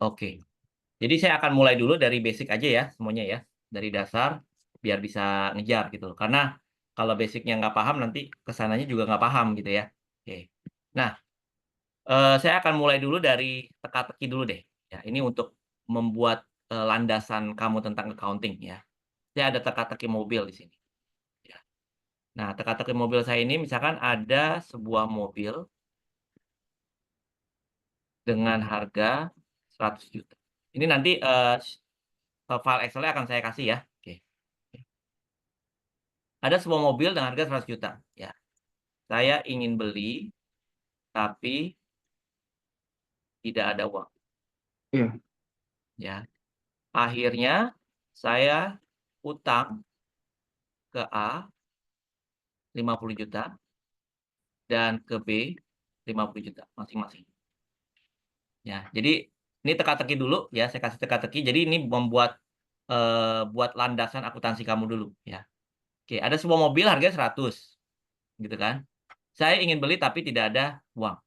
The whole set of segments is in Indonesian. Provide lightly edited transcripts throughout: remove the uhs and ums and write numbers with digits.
Oke. Jadi saya akan mulai dulu dari basic aja ya semuanya ya, dari dasar biar bisa ngejar gitu. Karena kalau basicnya nggak paham nanti kesananya juga nggak paham gitu ya. Oke. Nah, saya akan mulai dulu dari teka-teki dulu deh. Ya, ini untuk membuat landasan kamu tentang accounting ya. Saya ada teka-teki mobil di sini. Ya. Nah, teka-teki mobil saya ini misalkan ada sebuah mobil dengan harga 100 juta. Ini nanti file Excel-nya akan saya kasih ya. Oke. Ada sebuah mobil dengan harga 100 juta. Ya, saya ingin beli, tapi tidak ada uang. Iya. Ya, akhirnya saya utang ke A 50 juta dan ke B 50 juta masing-masing. Ya, jadi ini teka-teki dulu ya, saya kasih teka-teki. Jadi ini membuat buat landasan akuntansi kamu dulu ya. Oke, ada sebuah mobil harganya 100 gitu kan. Saya ingin beli tapi tidak ada uang.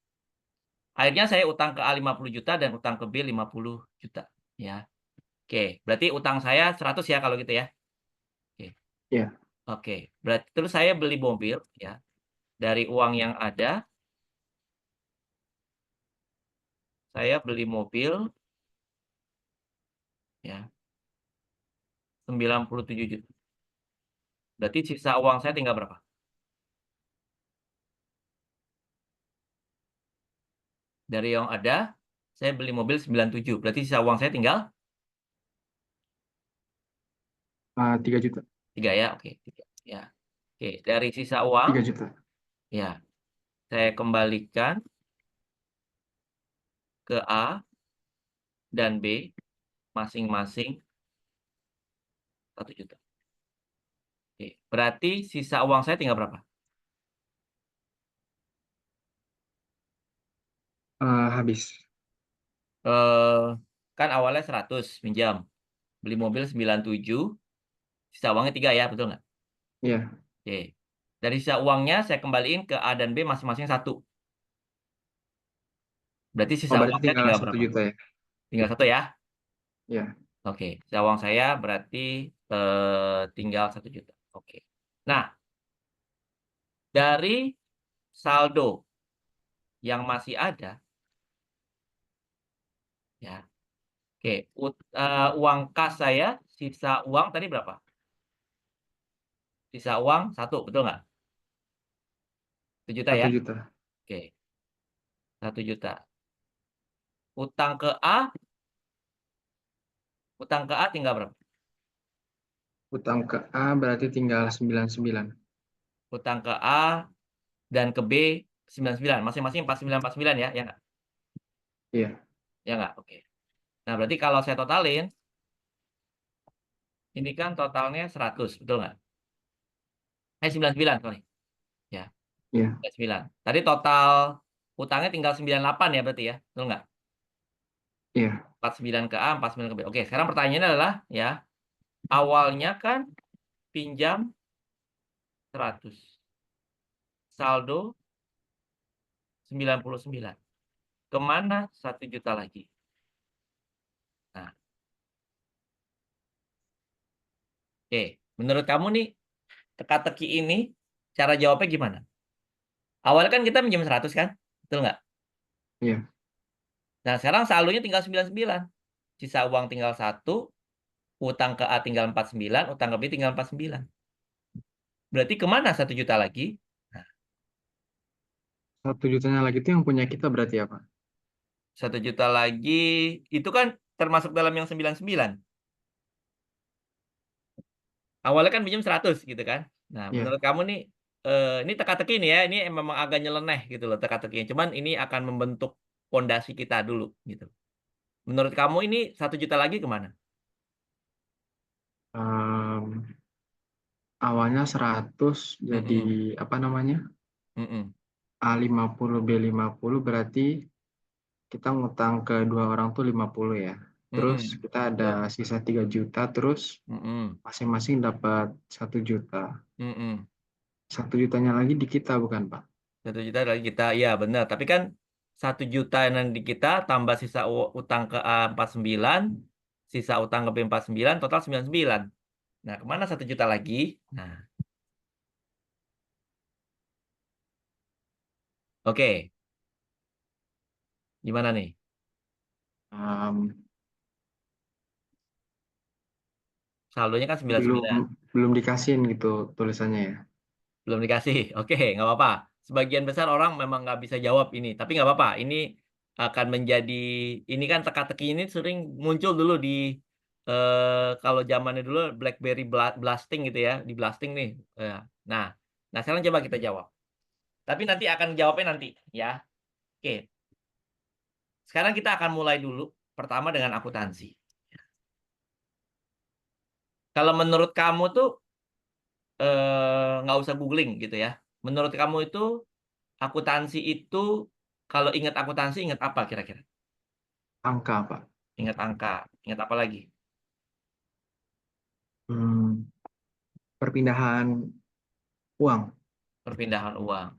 Akhirnya saya utang ke A 50 juta dan utang ke B 50 juta, ya. Oke, berarti utang saya 100 ya kalau gitu ya? Oke. Iya. Oke, berarti terus saya beli mobil ya, dari uang yang ada, saya beli mobil ya, 97 juta. Berarti sisa uang saya tinggal berapa? Dari yang ada, saya beli mobil 97, berarti sisa uang saya tinggal 3 juta. 3 ya? Oke, 3 ya. Oke, dari sisa uang 3 juta. ya, saya kembalikan ke A dan B masing-masing 1 juta. Oke, berarti sisa uang saya tinggal berapa? Habis. Eee, kan awalnya 100 minjam, beli mobil 97, sisa uangnya 3 ya, betul nggak? Iya. Oke. Dari sisa uangnya saya kembaliin ke A dan B masing-masing 1. Berarti Oh, sisa berarti uang saya tinggal tinggal satu berapa? juta ya? Tinggal 1 ya? Iya. Oke, sisa uang saya berarti, tinggal 1 juta. Oke. Nah, dari saldo yang masih ada ya, oke, uang kas saya, sisa uang tadi berapa? Sisa uang 1, betul nggak? 1 juta satu ya? juta. Oke, 1 juta. Utang ke A tinggal berapa? Utang ke A berarti tinggal 99. Utang ke A dan ke B 99, masing-masing 49 ya, ya nggak? Iya. Ya nggak? Oke. Nah, berarti kalau saya totalin, ini kan totalnya 100, betul nggak? 99, sorry. Ya, Iya. 99. Tadi total utangnya tinggal 98 ya berarti ya, betul nggak? Iya. 49 ke A, 49 ke B. Oke, sekarang pertanyaannya adalah ya, awalnya kan pinjam 100, saldo 99. Kemana 1 juta lagi? Nah, oke. Menurut kamu nih, teka-teki ini cara jawabnya gimana? Awalnya kan kita minjem 100 kan? Betul nggak? Iya. Nah, sekarang saldonya tinggal 99. Sisa uang tinggal 1, utang ke A tinggal 49, utang ke B tinggal 49. Berarti kemana 1 juta lagi? Nah, 1 jutanya lagi itu yang punya kita berarti apa? 1 juta lagi itu kan termasuk dalam yang 99. Awalnya kan pinjam 100 gitu kan. Nah, Iya. menurut kamu nih, ini teka-teki nih ya, ini memang agak nyeleneh gitu loh teka-tekinya. Cuman ini akan membentuk pondasi kita dulu gitu. Menurut kamu ini 1 juta lagi kemana? Em, Awalnya 100 jadi Mhm, apa namanya? mhm, A50 B50 berarti kita ngutang ke dua orang tuh 50 ya. Terus mhm, kita ada betul, sisa 3 juta, terus mhm, masing-masing dapat 1 juta. mhm. 1 jutanya lagi di kita bukan Pak? 1 juta dari kita, iya benar. Tapi kan 1 juta yang di kita tambah sisa utang ke A 49, sisa utang ke B 49, total 99. Nah, kemana 1 juta lagi? Nah, oke. Gimana nih? Em, Saldonya kan belum 99. belum dikasihin gitu tulisannya ya. Belum dikasih. Oke, nggak apa-apa. Sebagian besar orang memang nggak bisa jawab ini. Tapi nggak apa-apa. Ini akan menjadi, ini kan teka-teki ini sering muncul dulu di, kalau zamannya dulu BlackBerry blasting gitu ya. Di blasting nih. Nah, nah sekarang coba kita jawab. Tapi nanti akan jawabnya nanti ya. Oke, sekarang kita akan mulai dulu. Pertama dengan akuntansi. Kalau menurut kamu tuh, nggak usah googling gitu ya. Menurut kamu itu akuntansi itu, kalau ingat akuntansi ingat apa kira-kira? Angka, Pak. Ingat angka, ingat apa lagi? Hmm, perpindahan uang. Perpindahan uang.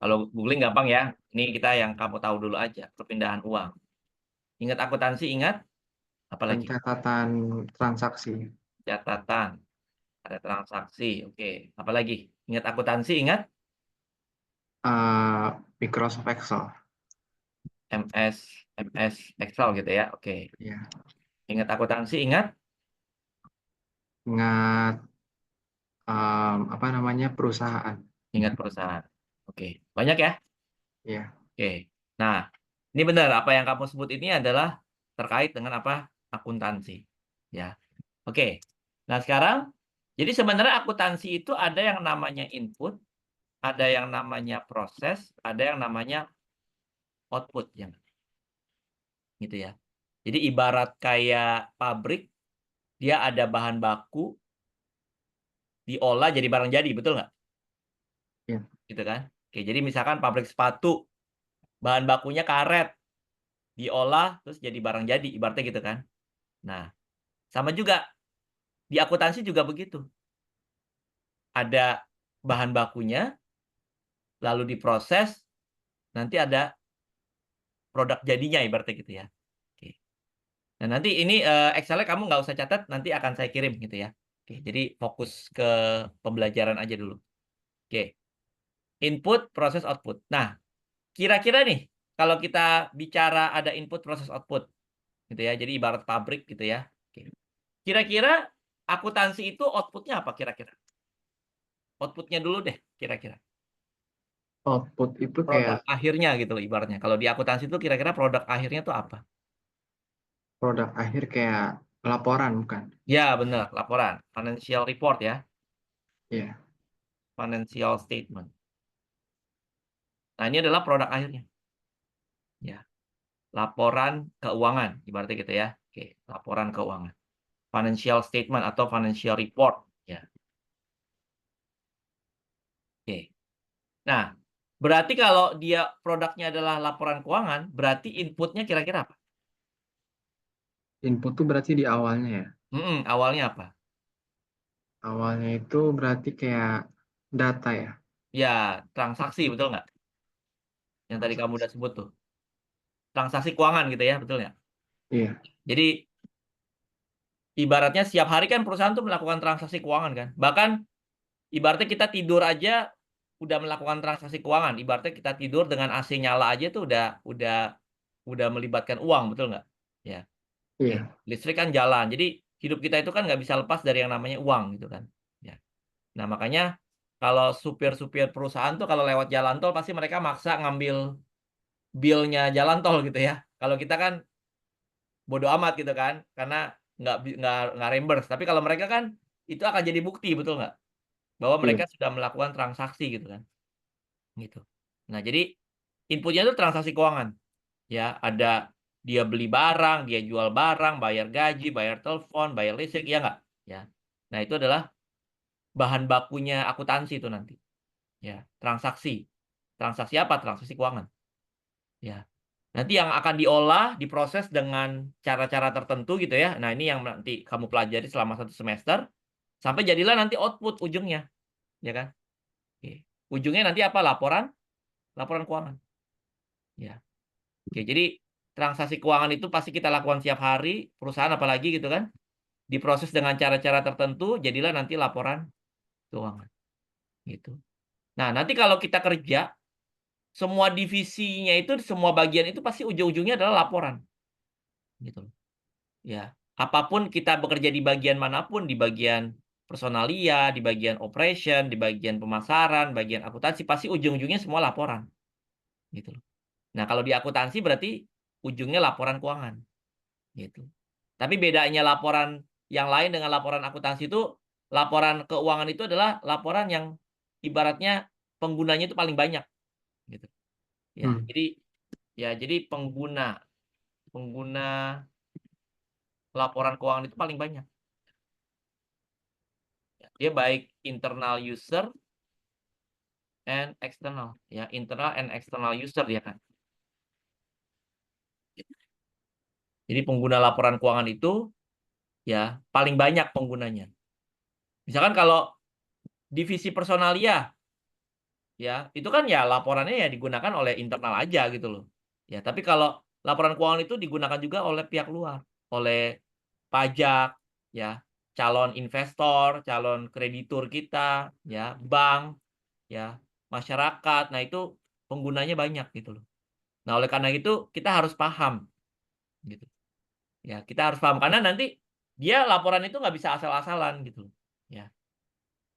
Kalau googling gampang ya. Ini kita yang kamu tahu dulu aja, perpindahan uang. Ingat akuntansi, ingat apa lagi? Pencatatan transaksi. Catatan, ada transaksi, oke. Apa lagi? Ingat akuntansi, ingat Microsoft Excel. MS, MS Excel gitu ya, oke. Ya. Ingat akuntansi, ingat Ingat apa namanya perusahaan. ingat perusahaan. Oke, banyak ya. Ya. Oke. Nah, ini benar apa yang kamu sebut ini adalah terkait dengan apa? Akuntansi. Ya. Oke. Nah, sekarang jadi sebenarnya akuntansi itu ada yang namanya input, ada yang namanya proses, ada yang namanya output ya. Gitu ya. Jadi ibarat kayak pabrik, dia ada bahan baku, diolah jadi barang jadi, betul nggak? Ya. Gitu kan? Oke, jadi misalkan pabrik sepatu, bahan bakunya karet, diolah terus jadi barang jadi, ibaratnya gitu kan. Nah, sama juga di akuntansi juga begitu. Ada bahan bakunya, lalu diproses, nanti ada produk jadinya ibaratnya gitu ya. Oke. Nah, nanti ini Excel-nya kamu nggak usah catat, nanti akan saya kirim gitu ya. Oke, jadi fokus ke pembelajaran aja dulu. Oke, input, proses, output. Nah, kira-kira nih, kalau kita bicara ada input, proses, output, gitu ya. Jadi ibarat pabrik gitu ya. Oke. Kira-kira akuntansi itu outputnya apa kira-kira? Outputnya dulu deh, kira-kira. Output itu Produk kayak akhirnya gitu loh ibaratnya. Kalau di akuntansi itu kira-kira produk akhirnya tuh apa? produk akhir kayak laporan, bukan? Ya, benar, laporan. Financial report ya. Iya. Financial statement. Nah, ini adalah produk akhirnya. Ya, laporan keuangan, ibaratnya gitu ya. Oke, laporan keuangan. Financial statement atau financial report. Ya, oke. Nah, berarti kalau dia produknya adalah laporan keuangan, berarti inputnya kira-kira apa? Input tuh berarti di awalnya ya. Awalnya apa? Awalnya itu berarti kayak data ya. Ya, transaksi, betul nggak? Yang tadi kamu udah Transaksi. sebut tuh. Transaksi keuangan gitu ya, betul nggak? Iya. Jadi, ibaratnya setiap hari kan perusahaan tuh melakukan transaksi keuangan kan. Bahkan, ibaratnya kita tidur aja udah melakukan transaksi keuangan. Ibaratnya kita tidur dengan AC nyala aja tuh udah melibatkan uang, betul nggak? Ya, oke. Iya. Listrik kan jalan. Jadi, hidup kita itu kan nggak bisa lepas dari yang namanya uang gitu kan. Ya. Nah, makanya kalau supir-supir perusahaan tuh kalau lewat jalan tol pasti mereka maksa ngambil bill-nya jalan tol gitu ya. Kalau kita kan bodo amat gitu kan, karena nggak reimburse. Tapi kalau mereka kan itu akan jadi bukti, betul nggak? Bahwa Iya. mereka sudah melakukan transaksi gitu kan, gitu. Nah, jadi inputnya itu transaksi keuangan. Ya, ada dia beli barang, dia jual barang, bayar gaji, bayar telepon, bayar listrik, ya nggak? Ya. Nah, itu adalah bahan bakunya akuntansi itu nanti. Ya, transaksi. Transaksi apa? Transaksi keuangan. Ya. Nanti yang akan diolah, diproses dengan cara-cara tertentu gitu ya. Nah, ini yang nanti kamu pelajari selama 1 semester. Sampai jadilah nanti output ujungnya. Ya kan? Oke. Ujungnya nanti apa? Laporan laporan keuangan. Ya. Oke, jadi transaksi keuangan itu pasti kita lakukan setiap hari, perusahaan apalagi gitu kan, diproses dengan cara-cara tertentu, jadilah nanti laporan keuangan. Gitu. Nah, nanti kalau kita kerja, semua divisinya itu, semua bagian itu pasti ujung-ujungnya adalah laporan. Gitu loh. Ya, apapun kita bekerja di bagian manapun, di bagian personalia, di bagian operation, di bagian pemasaran, bagian akuntansi, pasti ujung-ujungnya semua laporan. Gitu loh. Nah, kalau di akuntansi berarti ujungnya laporan keuangan. Gitu. Tapi bedanya laporan yang lain dengan laporan akuntansi itu, laporan keuangan itu adalah laporan yang ibaratnya penggunanya itu paling banyak. Gitu. Ya, Hmm. jadi pengguna pengguna laporan keuangan itu paling banyak. Dia baik internal user and external, ya, internal and external user dia kan. Jadi pengguna laporan keuangan itu, ya, paling banyak penggunanya. Misalkan kalau divisi personalia, ya, itu kan ya laporannya ya digunakan oleh internal aja gitu loh. Ya, tapi kalau laporan keuangan itu digunakan juga oleh pihak luar, oleh pajak, ya, calon investor, calon kreditur kita, ya, bank, ya, masyarakat. Nah, itu penggunanya banyak gitu loh. Nah, oleh karena itu kita harus paham gitu. Ya, kita harus paham karena nanti dia laporan itu nggak bisa asal-asalan gitu loh. Ya.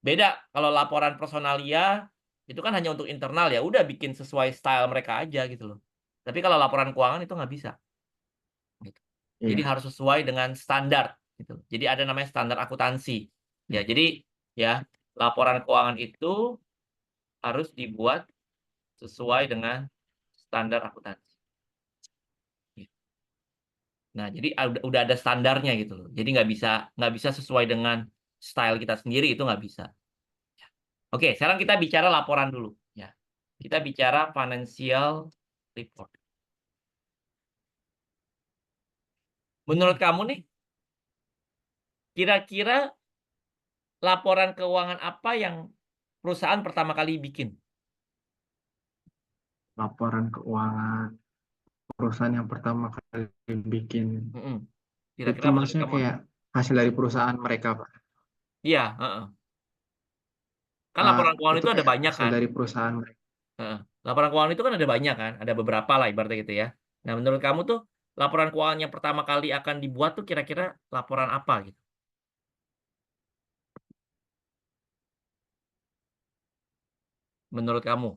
Beda kalau laporan personalia itu kan hanya untuk internal ya, udah bikin sesuai style mereka aja gitu loh. Tapi kalau laporan keuangan itu nggak bisa gitu. Jadi Iya. harus sesuai dengan standar gitu. Jadi ada namanya standar akuntansi. Ya, jadi ya laporan keuangan itu harus dibuat sesuai dengan standar akuntansi. Nah, jadi udah ada standarnya gitu loh. Jadi nggak bisa sesuai dengan style kita sendiri, itu nggak bisa. Oke, sekarang kita bicara laporan dulu ya. Kita bicara financial report. Menurut kamu nih, kira-kira laporan keuangan apa yang perusahaan pertama kali bikin? Laporan keuangan perusahaan yang pertama kali bikin Mhm. itu Kira-kira menurut maksudnya kamu apa? kayak hasil dari perusahaan mereka, Pak. Iya, heeh. Kan laporan keuangan Itu itu ada kayak banyak hasil kan? dari perusahaan mereka. Heeh. Laporan keuangan itu kan ada banyak kan? Ada beberapa lah ibaratnya gitu ya. Nah, menurut kamu tuh laporan keuangan yang pertama kali akan dibuat tuh kira-kira laporan apa gitu? Menurut kamu?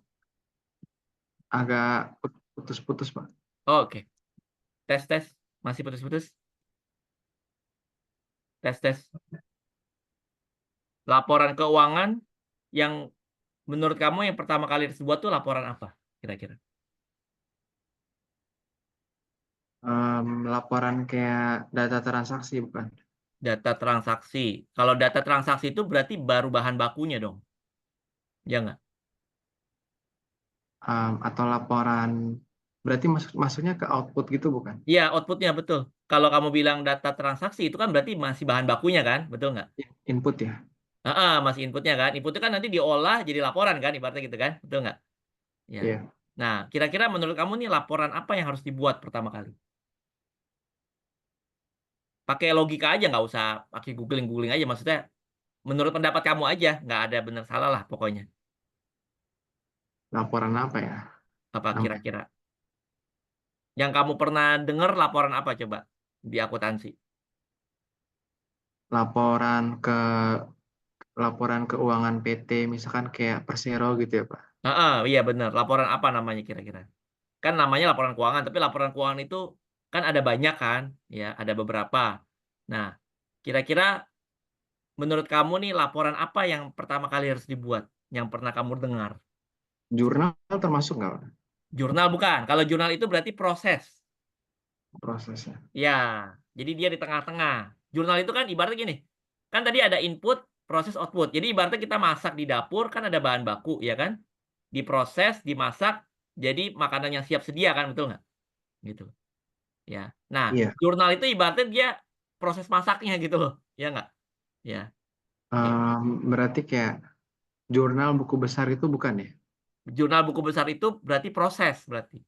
Agak putus-putus, Pak. Oh, oke. Tes tes. Masih putus-putus? Tes tes. Laporan keuangan yang menurut kamu yang pertama kali dibuat tuh laporan apa kira-kira? Laporan kayak data transaksi, bukan? Data transaksi. Kalau data transaksi itu berarti baru bahan bakunya dong. Ya nggak? Atau laporan, berarti maksudnya ke output gitu, bukan? Iya, outputnya betul. Kalau kamu bilang data transaksi itu kan berarti masih bahan bakunya kan? Betul nggak? Input ya? Heeh, masih inputnya kan. Input itu kan nanti diolah jadi laporan kan, ibaratnya gitu kan. Betul nggak? Ya. Iya. Nah, kira-kira menurut kamu nih laporan apa yang harus dibuat pertama kali? Pakai logika aja, nggak usah pakai googling-googling aja. Maksudnya, menurut pendapat kamu aja, nggak ada benar salah lah pokoknya. Laporan apa ya Apa namanya? kira-kira? Yang kamu pernah dengar laporan apa coba di akuntansi? Laporan ke laporan keuangan PT, misalkan kayak Persero gitu ya, Pak? Heeh, iya benar. Laporan apa namanya kira-kira? Kan namanya laporan keuangan, tapi laporan keuangan itu kan ada banyak kan, ya, ada beberapa. Nah, kira-kira menurut kamu nih laporan apa yang pertama kali harus dibuat, yang pernah kamu dengar? Jurnal termasuk nggak, Pak, Jurnal bukan. Kalau jurnal itu berarti proses. prosesnya? Ya, jadi dia di tengah-tengah. Jurnal itu kan ibaratnya gini, kan tadi ada input, proses, output. Jadi ibaratnya kita masak di dapur kan ada bahan baku, ya kan? Diproses, dimasak, jadi makanan yang siap sedia kan, betul nggak? Gitu. Ya. Nah, Iya. jurnal itu ibaratnya dia proses masaknya gitu loh, ya nggak? Ya. Gitu. Berarti kayak jurnal buku besar itu bukan ya? Jurnal buku besar itu berarti proses berarti.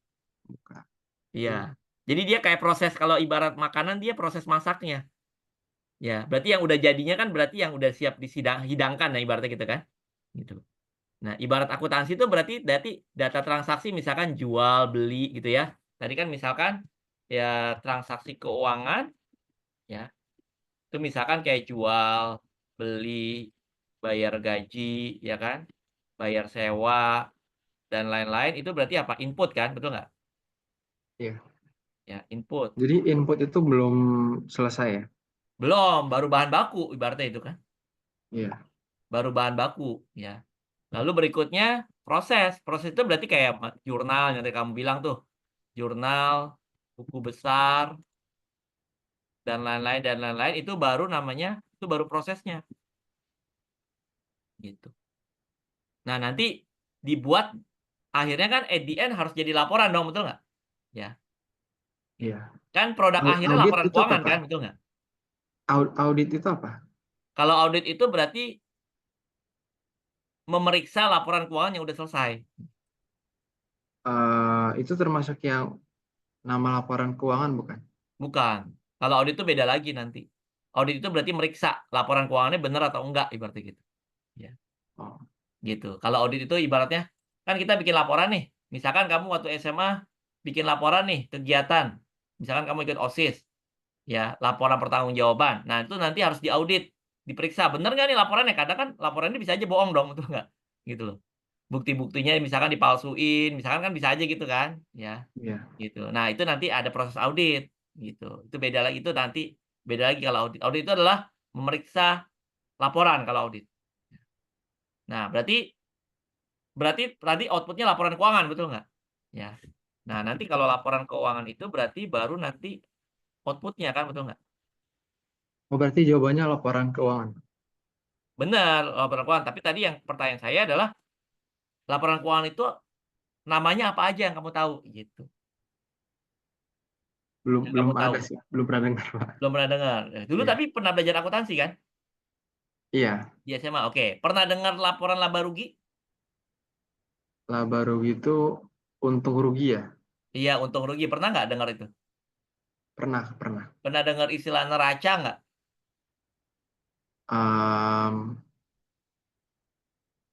bukan. Iya. Itu Jadi dia kayak proses kalau ibarat makanan dia proses masaknya. Ya, berarti yang udah jadinya kan berarti yang udah siap hidangkan ya ibaratnya gitu kan. Gitu. Nah, ibarat akuntansi itu berarti data transaksi misalkan jual, beli gitu ya. Tadi kan misalkan ya transaksi keuangan ya. Itu misalkan kayak jual, beli, bayar gaji ya kan, bayar sewa dan lain-lain itu berarti apa? Input kan, betul nggak? iya. Ya, input. Jadi input itu belum selesai ya? Belum, baru bahan baku ibaratnya itu kan. Iya. Baru bahan baku ya. Lalu berikutnya proses. Proses itu berarti kayak jurnal yang tadi kamu bilang tuh. Jurnal, buku besar dan lain-lain itu baru namanya itu baru prosesnya gitu. Nah, nanti dibuat akhirnya kan at the end harus jadi laporan dong, betul nggak? Ya. Iya. Kan produk akhirnya Audit laporan itu apa, keuangan Pak? kan, betul nggak? Audit itu apa? Kalau audit itu berarti memeriksa laporan keuangan yang udah selesai. Itu termasuk yang nama laporan keuangan bukan? Bukan. Kalau audit itu beda lagi nanti. Audit itu berarti meriksa laporan keuangannya benar atau enggak ibaratnya gitu. Ya, Oh, gitu. Kalau audit itu ibaratnya kan kita bikin laporan nih. Misalkan kamu waktu SMA bikin laporan nih kegiatan. Misalkan kamu ikut OSIS, ya, laporan pertanggungjawaban. Nah, itu nanti harus diaudit, diperiksa benar nggak nih laporannya. Kadang kan laporannya bisa aja bohong dong, betul nggak? Gitu loh. Bukti-buktinya misalkan dipalsuin, misalkan kan bisa aja gitu kan, ya. iya. Gitu. Nah, itu nanti ada proses audit, gitu. Itu beda lagi, itu nanti beda lagi kalau audit. Audit itu adalah memeriksa laporan kalau audit. Nah, berarti berarti tadi output-nya laporan keuangan, betul nggak? Ya. Nah, nanti kalau laporan keuangan itu berarti baru nanti output-nya kan, betul nggak? Oh, berarti jawabannya laporan keuangan. Benar, laporan keuangan. Tapi tadi yang pertanyaan saya adalah laporan keuangan itu namanya apa aja yang kamu tahu? Gitu. Belum Yang belum kamu tahu. ada sih, belum pernah dengar, Pak. Belum pernah dengar. Dulu Iya. tapi pernah belajar akuntansi kan? Iya. Di SMA. Oke. Pernah dengar laporan laba rugi? Laba rugi itu untung rugi ya? Iya, untung rugi. Pernah nggak dengar itu? Pernah, pernah. Pernah dengar istilah neraca nggak? Mmm,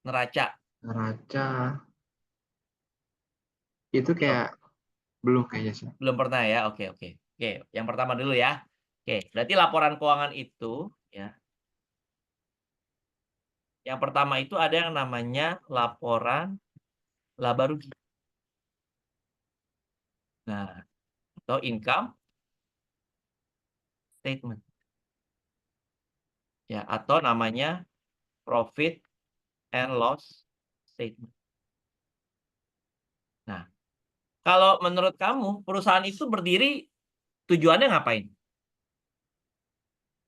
Neraca. neraca itu Belum. kayak belum kayaknya sih. Belum pernah ya. Oke, oke. Oke, yang pertama dulu ya. Oke, berarti laporan keuangan itu ya. Yang pertama itu ada yang namanya laporan laba rugi. Nah, atau income statement. Ya, atau namanya profit and loss statement. Nah, kalau menurut kamu perusahaan itu berdiri tujuannya ngapain?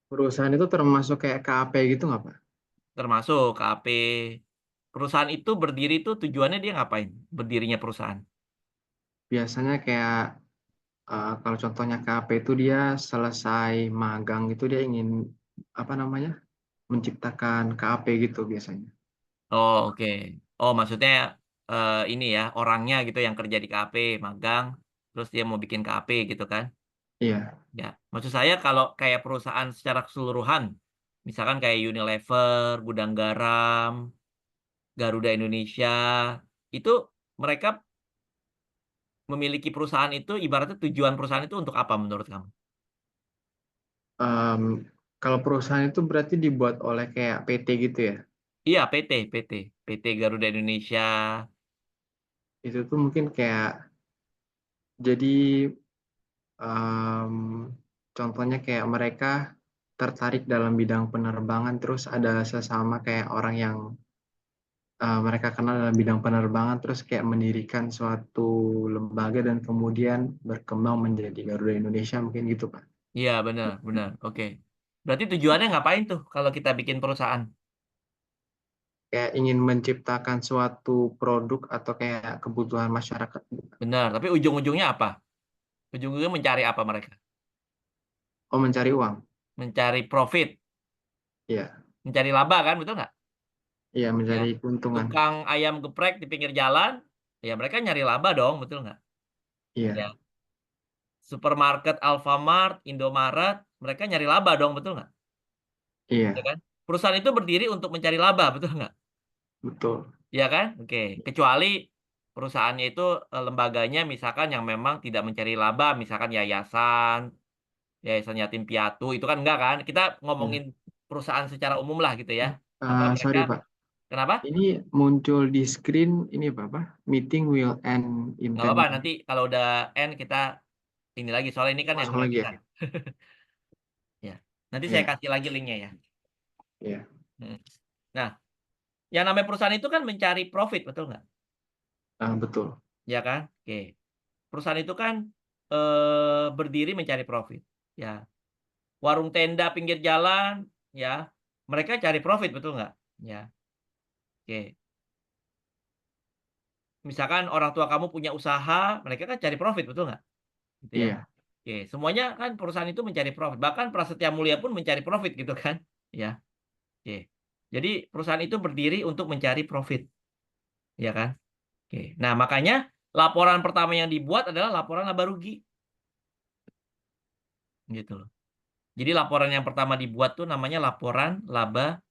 Perusahaan itu termasuk kayak KAP gitu nggak, Pak? Termasuk KAP. Perusahaan itu berdiri itu tujuannya dia ngapain? Berdirinya perusahaan. Biasanya kayak, kalau contohnya KAP itu dia selesai magang itu dia ingin, apa namanya, menciptakan KAP gitu biasanya. Oh, oke. Oh, maksudnya ini ya, orangnya gitu yang kerja di KAP, magang, terus dia mau bikin KAP gitu kan? Iya. Ya, maksud saya kalau kayak perusahaan secara keseluruhan, misalkan kayak Unilever, Gudang Garam, Garuda Indonesia, itu mereka memiliki perusahaan itu ibaratnya tujuan perusahaan itu untuk apa menurut kamu? Mmm, Kalau perusahaan itu berarti dibuat oleh kayak PT gitu ya? Iya, PT Garuda Indonesia. Itu tuh mungkin kayak jadi, contohnya kayak mereka tertarik dalam bidang penerbangan, terus ada sesama kayak orang yang, mereka kenal dalam bidang penerbangan, terus kayak mendirikan suatu lembaga dan kemudian berkembang menjadi Garuda Indonesia, mungkin gitu, Pak? Iya, benar, benar. Oke. Berarti tujuannya ngapain tuh kalau kita bikin perusahaan? Kayak ingin menciptakan suatu produk atau kayak kebutuhan masyarakat, Benar, tapi ujung-ujungnya apa? Ujung-ujungnya mencari apa mereka? oh, mencari uang? Mencari profit, Iya, mencari laba kan, betul nggak? Iya, Ya. mencari keuntungan. Tukang ayam geprek di pinggir jalan, ya mereka nyari laba dong, betul nggak? Iya, Ya. Supermarket Alfamart, Indomaret, mereka nyari laba dong, betul nggak? Ya iya, kan? Perusahaan itu berdiri untuk mencari laba, betul nggak? betul. Ya kan? Oke. Kecuali perusahaannya itu lembaganya misalkan yang memang tidak mencari laba, misalkan yayasan, yayasan yatim piatu, itu kan enggak kan? Kita Iya. ngomongin perusahaan secara umum lah gitu ya. Apa mereka, Sorry Pak, kenapa? ini muncul di screen ini apa? Meeting will end in Nggak 10 apa-apa, nanti minutes. kalau udah end kita ini lagi, soalnya ini kan yang Masuk lagi ya? gratisan. Ya. Nanti saya Iya, kasih lagi linknya ya. iya, Hmm. Nah, yang namanya perusahaan itu kan mencari profit, betul nggak? betul. Ya kan? Oke. Perusahaan itu kan berdiri mencari profit. Ya. Warung tenda pinggir jalan, ya. Mereka cari profit, betul nggak? Ya. Oke. Misalkan orang tua kamu punya usaha, mereka kan cari profit, betul nggak? Gitu ya. Iya, Oke. Semuanya kan perusahaan itu mencari profit. Bahkan Prasetya Mulia pun mencari profit, gitu kan? Ya. Oke. Jadi perusahaan itu berdiri untuk mencari profit, ya kan? Oke. Nah, makanya laporan pertama yang dibuat adalah laporan laba rugi, gitu loh. Jadi laporan yang pertama dibuat tuh namanya laporan laba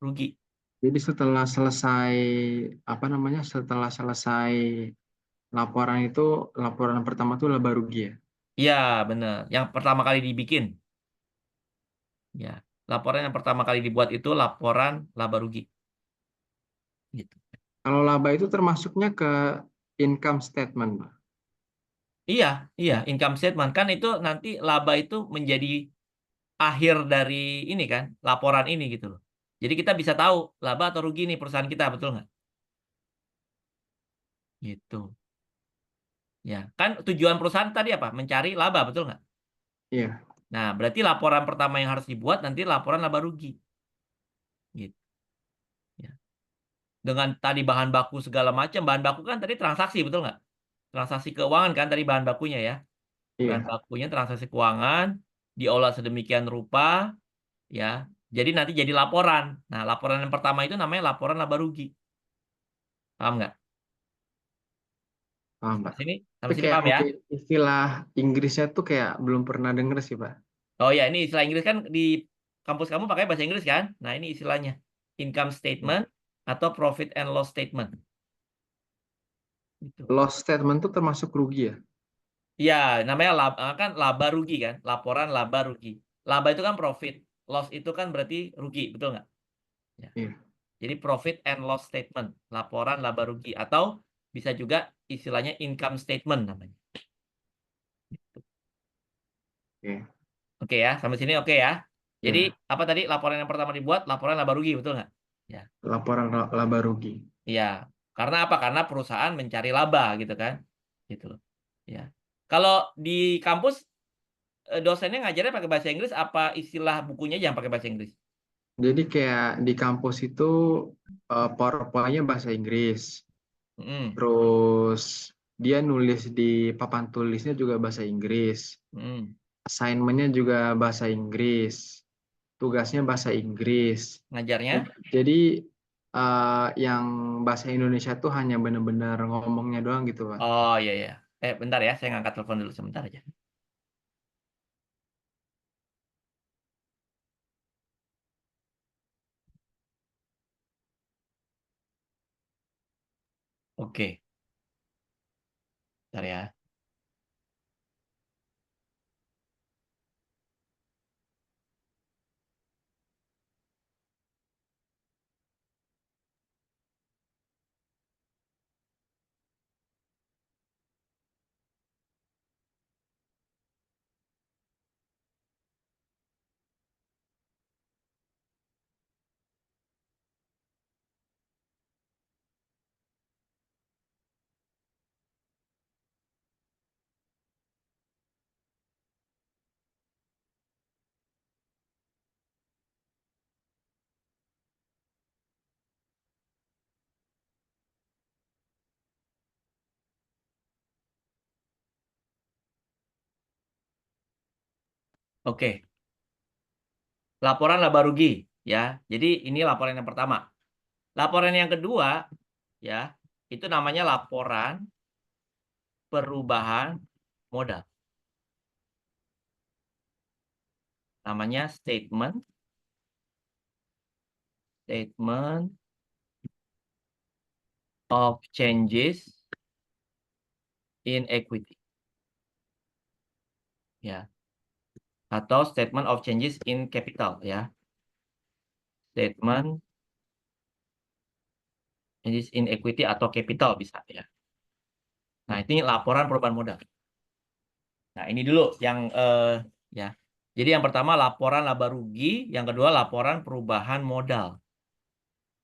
rugi. jadi setelah selesai, apa namanya, setelah selesai laporan itu, laporan pertama tuh laba rugi ya? Iya, benar. Yang pertama kali dibikin, ya. Laporan yang pertama kali dibuat itu laporan laba rugi, gitu. Kalau laba itu termasuknya ke income statement, Pak? Iya, iya, income statement kan itu nanti laba itu menjadi akhir dari ini kan, laporan ini gitu loh. Jadi kita bisa tahu laba atau rugi nih perusahaan kita, betul nggak? Gitu. Ya, kan tujuan perusahaan tadi apa? Mencari laba, betul nggak? Iya, Nah, berarti laporan pertama yang harus dibuat nanti laporan laba rugi, gitu. Ya. Dengan tadi bahan baku segala macam, bahan baku kan tadi transaksi, betul nggak? Transaksi keuangan kan tadi bahan bakunya ya. Bahan iya, bakunya transaksi keuangan, diolah sedemikian rupa, ya. Jadi nanti jadi laporan. Nah, laporan yang pertama itu namanya laporan laba rugi. Paham nggak? paham, Pak. Sampai sini, Itu sampai sini kayak paham ya? mungkin istilah Inggrisnya tuh kayak belum pernah denger sih, Pak. Oh ya, ini istilah Inggris kan di kampus kamu pakai bahasa Inggris kan? Nah, ini istilahnya. Income Iya. statement atau profit and loss statement. Gitu. Loss statement tuh termasuk rugi ya? Iya, namanya laba, kan laba rugi kan? Laporan laba rugi. Laba itu kan profit. Loss itu kan berarti rugi, betul nggak? Ya. Iya, Jadi profit and loss statement, laporan laba rugi atau bisa juga istilahnya income statement namanya. oke. Oke ya, sampai sini oke ya. Jadi Ya, apa tadi laporan yang pertama dibuat, laporan laba rugi, betul nggak? Ya, laporan laba rugi. iya. Karena apa? Karena perusahaan mencari laba gitu kan, gitu loh. Ya. Kalau di kampus dosennya ngajarnya pakai bahasa Inggris, apa istilah bukunya aja yang pakai bahasa Inggris? Jadi kayak di kampus itu PowerPoint-nya bahasa Inggris. Mm-mm, Terus dia nulis di papan tulisnya juga bahasa Inggris. mm-mm. Assignment-nya juga bahasa Inggris. Tugasnya bahasa Inggris. Ngajarnya? Jadi yang bahasa Indonesia tuh hanya benar-benar ngomongnya doang gitu, Pak. Oh iya iya. Bentar ya, saya ngangkat telepon dulu sebentar aja. Oke, bentar ya. Oke, laporan laba rugi ya. Jadi ini laporan yang pertama. Laporan yang kedua, ya, itu namanya laporan perubahan modal. Namanya statement of changes in equity. Ya. Atau statement of changes in capital, ya. Statement changes in equity atau capital bisa, ya. Nah, ini laporan perubahan modal. Nah, ini dulu yang ya. Jadi yang pertama laporan laba rugi, yang kedua laporan perubahan modal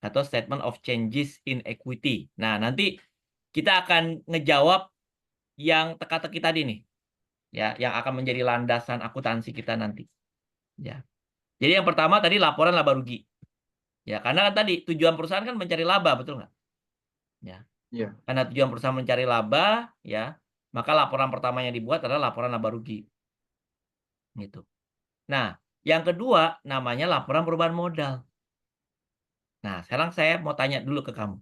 atau statement of changes in equity. Nah, nanti kita akan ngejawab yang teka-teki tadi nih. Ya, yang akan menjadi landasan akuntansi kita nanti. Ya. Jadi yang pertama tadi laporan laba rugi. Ya, karena kan tadi tujuan perusahaan kan mencari laba, betul nggak? Ya. Iya. Karena tujuan perusahaan mencari laba, ya, maka laporan pertama yang dibuat adalah laporan laba rugi. Gitu. Nah, yang kedua namanya laporan perubahan modal. Nah, sekarang saya mau tanya dulu ke kamu.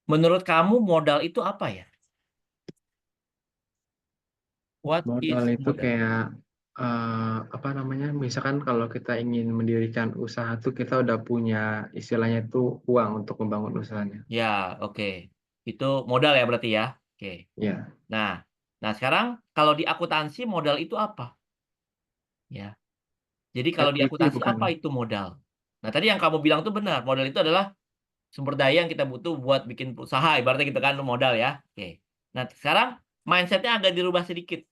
Menurut kamu modal itu apa ya? What Modal is itu modal? kayak apa namanya? Misalkan kalau kita ingin mendirikan usaha tuh kita udah punya istilahnya itu uang untuk membangun usahanya. Ya, oke. Itu modal ya berarti ya. Oke. Ya, Nah, nah sekarang kalau di akuntansi modal itu apa? Ya. Jadi kalau di equity akuntansi bukan? apa itu modal? Nah, tadi yang kamu bilang itu benar. Modal itu adalah sumber daya yang kita butuh buat bikin usaha. Ibaratnya gitu kan, itu modal ya. Oke. Nah, sekarang mindsetnya agak dirubah sedikit.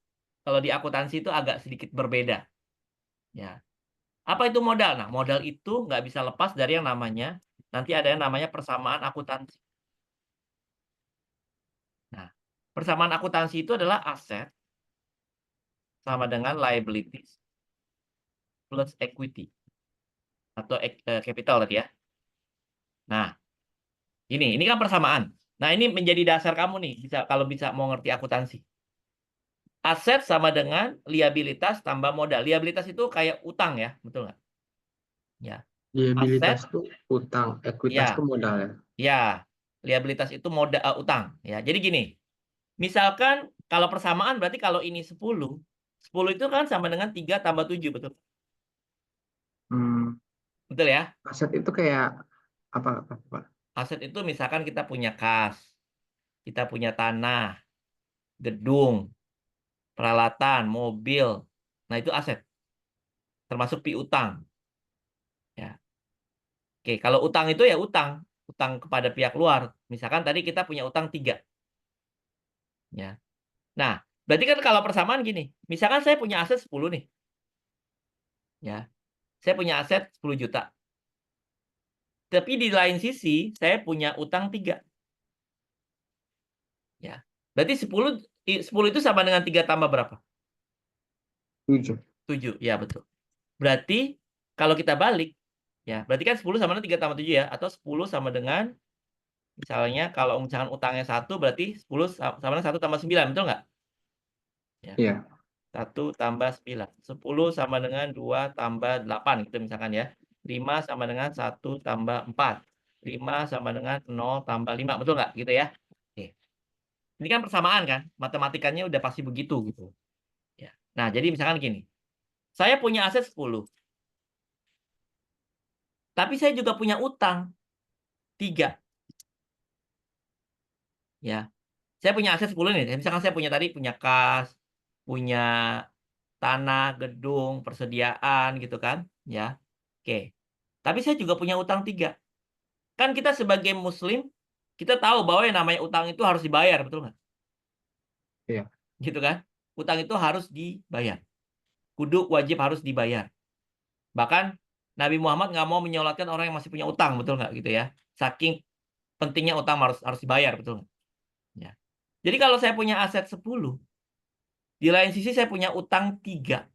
Kalau di akuntansi itu agak sedikit berbeda. Ya. Apa itu modal? Nah, modal itu nggak bisa lepas dari yang namanya, nanti ada yang namanya persamaan akuntansi. Nah, persamaan akuntansi itu adalah aset sama dengan liabilities plus equity atau capital tadi ya. Nah, ini kan persamaan. Nah, ini menjadi dasar kamu nih, bisa kalau bisa mau ngerti akuntansi. Aset sama dengan liabilitas tambah modal. Liabilitas itu kayak utang ya, betul nggak? Ya. Liabilitas Aset, tuh utang, ekuitas tuh ya, modal ya. ya. Liabilitas itu modal utang. Ya, jadi gini. Misalkan kalau persamaan berarti kalau ini 10, 10 itu kan sama dengan 3 tambah 7, betul? Hmm, Betul ya? aset itu kayak apa, Pak? Aset itu misalkan kita punya kas, kita punya tanah, gedung, peralatan, mobil. Nah, itu aset, termasuk piutang. Ya. Oke, kalau utang itu ya utang, utang kepada pihak luar. Misalkan tadi kita punya utang 3. Ya. Nah, berarti kan kalau persamaan gini, misalkan saya punya aset 10 nih. Ya. Saya punya aset 10 juta. Tapi di lain sisi, saya punya utang 3. Ya. Berarti 10 itu sama dengan 3 tambah berapa? 7. 7. Ya, betul. Berarti kalau kita balik, ya, berarti kan 10 sama dengan 3 tambah 7 ya, atau 10 sama dengan misalnya kalau misalkan utangnya 1 berarti 10 sama dengan 1 tambah 9, betul nggak? Ya. Iya, 1 tambah 9. 10 sama dengan 2 tambah 8 gitu misalkan ya. 5 sama dengan 1 tambah 4. 5 sama dengan 0 tambah 5, betul nggak? Gitu ya. Oke. Ini kan persamaan kan? Matematikanya udah pasti begitu gitu. Ya. Nah, jadi misalkan gini. Saya punya aset 10. Tapi saya juga punya utang 3. Ya. Saya punya aset 10 nih. Misalkan saya punya tadi punya kas, punya tanah, gedung, persediaan gitu kan, ya. Oke. Tapi saya juga punya utang 3. Kan kita sebagai muslim, kita tahu bahwa yang namanya utang itu harus dibayar, betul nggak? iya, Gitu kan? Utang itu harus dibayar. Kudu wajib harus dibayar. Bahkan Nabi Muhammad nggak mau menyolatkan orang yang masih punya utang, betul nggak gitu ya? Saking pentingnya utang harus harus dibayar, betul nggak? Ya. Jadi kalau saya punya aset 10, di lain sisi saya punya utang 3,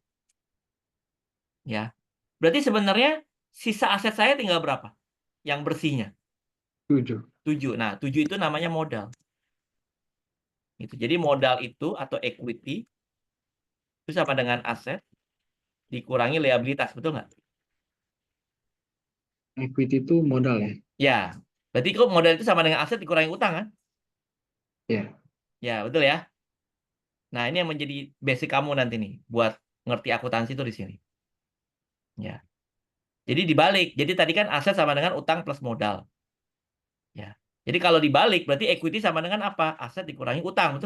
ya. Berarti sebenarnya sisa aset saya tinggal berapa? Yang bersihnya? 7. 7. Nah, 7 itu namanya modal. Gitu. Jadi modal itu atau equity itu sama dengan aset dikurangi liabilitas, betul nggak? Equity itu modal ya. Ya, berarti kok modal itu sama dengan aset dikurangi utang kan? Iya. Ya, betul ya. Nah, ini yang menjadi basic kamu nanti nih buat ngerti akuntansi itu di sini. Ya. Jadi dibalik. Jadi tadi kan aset sama dengan utang plus modal. Ya. Jadi kalau dibalik berarti equity sama dengan apa? Aset dikurangi utang, betul?